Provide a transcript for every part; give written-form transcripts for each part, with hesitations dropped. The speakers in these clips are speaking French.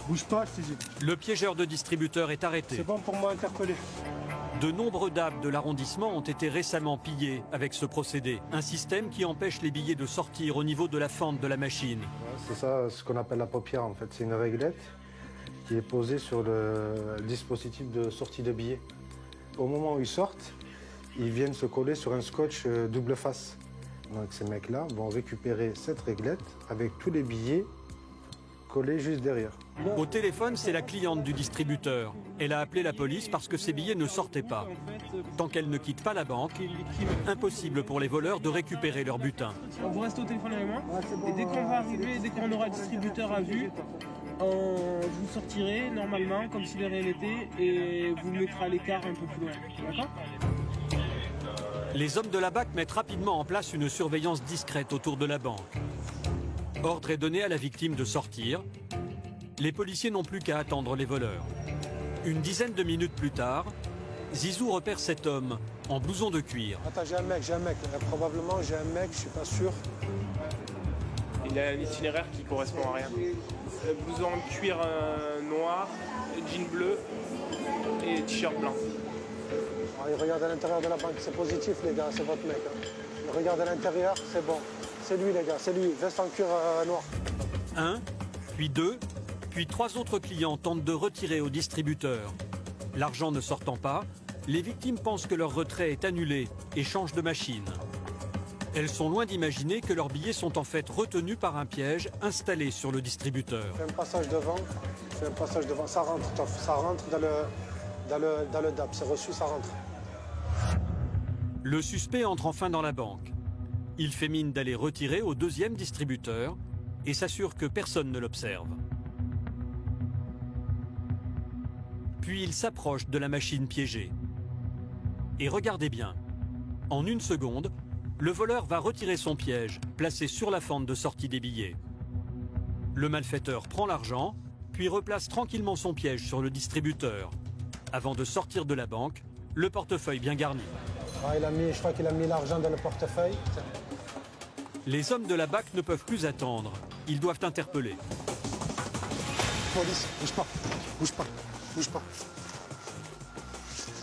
Bouge pas, je t'ai dit. Le piégeur de distributeur est arrêté. C'est bon pour moi interpellé. De nombreux DAB de l'arrondissement ont été récemment pillés avec ce procédé. Un système qui empêche les billets de sortir au niveau de la fente de la machine. C'est ça ce qu'on appelle la paupière en fait. C'est une réglette qui est posée sur le dispositif de sortie de billets. Au moment où ils sortent, ils viennent se coller sur un scotch double face. Donc ces mecs-là vont récupérer cette réglette avec tous les billets collés juste derrière. Au téléphone, c'est la cliente du distributeur. Elle a appelé la police parce que ses billets ne sortaient pas. Tant qu'elle ne quitte pas la banque, impossible pour les voleurs de récupérer leur butin. Vous restez au téléphone avec moi et dès qu'on va arriver, dès qu'on aura le distributeur à vue, vous sortirez normalement comme si de rien n'était et vous mettrez à l'écart un peu plus loin. D'accord ? Les hommes de la BAC mettent rapidement en place une surveillance discrète autour de la banque. Ordre est donné à la victime de sortir. Les policiers n'ont plus qu'à attendre les voleurs. Une dizaine de minutes plus tard, Zizou repère cet homme en blouson de cuir. Attends, j'ai un mec. Probablement j'ai un mec, je suis pas sûr. Il a un itinéraire qui correspond à rien. Blouson de cuir noir, jean bleu et t-shirt blanc. Il regarde à l'intérieur de la banque, c'est positif les gars, c'est votre mec. Il regarde à l'intérieur, c'est bon. C'est lui les gars, c'est lui, veste en cuir noir. Un, puis deux, puis trois autres clients tentent de retirer au distributeur. L'argent ne sortant pas, les victimes pensent que leur retrait est annulé et changent de machine. Elles sont loin d'imaginer que leurs billets sont en fait retenus par un piège installé sur le distributeur. Fais un passage devant, ça rentre dans le DAB, c'est reçu, ça rentre. Le suspect entre enfin dans la banque. Il fait mine d'aller retirer au deuxième distributeur et s'assure que personne ne l'observe. Puis il s'approche de la machine piégée. Et regardez bien, en une seconde, le voleur va retirer son piège, placé sur la fente de sortie des billets. Le malfaiteur prend l'argent, puis replace tranquillement son piège sur le distributeur, avant de sortir de la banque, le portefeuille bien garni. Ah, je crois qu'il a mis l'argent dans le portefeuille. Les hommes de la BAC ne peuvent plus attendre. Ils doivent interpeller. Police, bouge pas.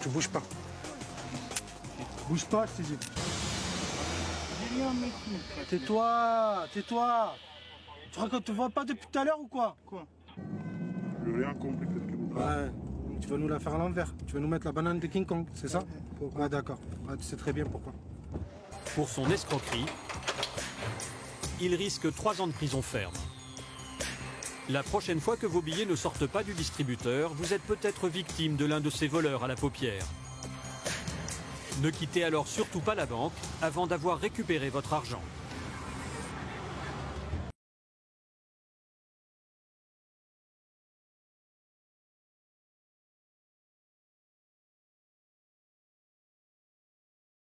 Tu bouges pas. Bouge pas, je t'ai dit. Tais-toi. Tu crois qu'on te voit pas depuis tout à l'heure ou quoi? Quoi? Je n'ai rien compris. Ouais. Tu vas nous la faire à l'envers. Tu vas nous mettre la banane de King Kong, c'est ça? Ah d'accord. Ah, tu sais très bien pourquoi. Pour son escroquerie, il risque 3 ans de prison ferme. La prochaine fois que vos billets ne sortent pas du distributeur, vous êtes peut-être victime de l'un de ces voleurs à la paupière. Ne quittez alors surtout pas la banque avant d'avoir récupéré votre argent.